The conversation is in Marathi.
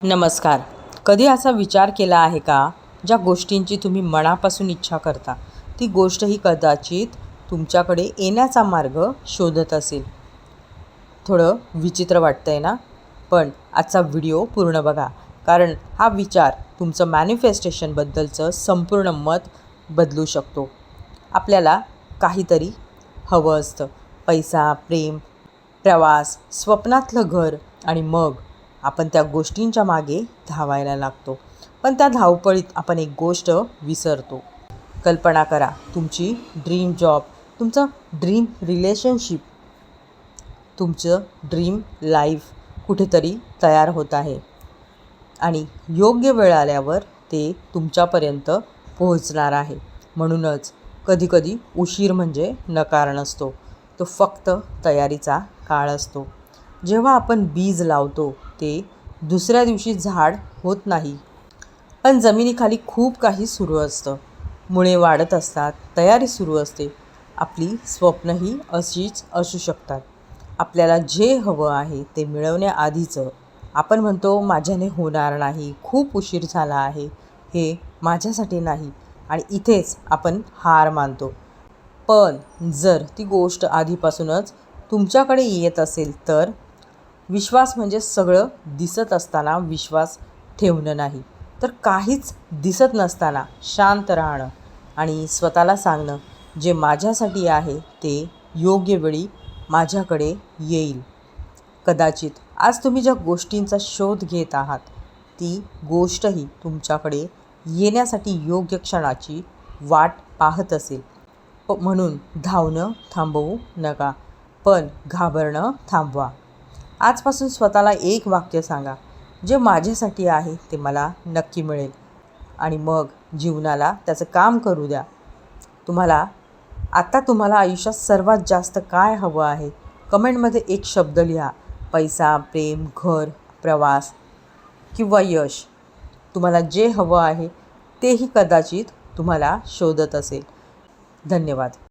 नमस्कार. कधी असा विचार केला आहे का, ज्या गोष्टींची तुम्ही मनापासून इच्छा करता ती गोष्ट ही कदाचित तुमच्याकडे येण्याचा मार्ग शोधत असेल? थोडं विचित्र वाटतंय ना? पण आजचा व्हिडिओ पूर्ण बघा, कारण हा विचार तुमचं मॅनिफेस्टेशनबद्दलचं संपूर्ण मत बदलू शकतो. आपल्याला काहीतरी हवं असतं, पैसा, प्रेम, प्रवास, स्वप्नातलं घर, आणि मग आपण त्या गोष्टींच्या मागे धावायला लागतो. पण त्या धावपळीत आपण एक गोष्ट विसरतो. कल्पना करा, तुमची ड्रीम जॉब, तुमचं ड्रीम रिलेशनशिप, तुमचं ड्रीम लाईफ कुठेतरी तयार होत आहे आणि योग्य वेळ आल्यावर ते तुमच्यापर्यंत पोहोचणार आहे. म्हणूनच कधीकधी उशीर म्हणजे नकार नसतो, तो फक्त तयारीचा काळ असतो. जेव्हा आपण बीज लावतो ते दुसऱ्या दिवशी झाड होत नाही, पण जमिनीखाली खूप काही सुरू असतं. मुळे वाढत असतात, तयारी सुरू असते. आपली स्वप्नही अशीच असू शकतात. आपल्याला जे हवं आहे ते मिळवण्याआधीचं आपण म्हणतो, माझ्याने होणार नाही, खूप उशीर झाला आहे, हे माझ्यासाठी नाही, आणि इथेच आपण हार मानतो. पण जर ती गोष्ट आधीपासूनच तुमच्याकडे येत असेल तर विश्वास म्हणजे सगळं दिसत असताना विश्वास ठेवणं नाही, तर काहीच दिसत नसताना शांत राहणं आणि स्वतःला सांगणं, जे माझ्यासाठी आहे ते योग्य वेळी माझ्याकडे येईल. कदाचित आज तुम्ही ज्या गोष्टींचा शोध घेत आहात ती गोष्टही तुमच्याकडे येण्यासाठी योग्य क्षणाची वाट पाहत असेल. म्हणून धावणं थांबवू नका, पण घाबरणं थांबवा. आजपासून स्वतःला एक वाक्य सांगा, जे माझ्यासाठी आहे ते मला नक्की मिळेल, आणि मग जीवनाला त्याचं काम करू द्या. तुम्हाला आयुष्यात सर्वात जास्त काय हवं आहे? कमेंटमध्ये एक शब्द लिहा. पैसा, प्रेम, घर, प्रवास किंवा यश. तुम्हाला जे हवं आहे तेही कदाचित तुम्हाला शोधत असेल. धन्यवाद.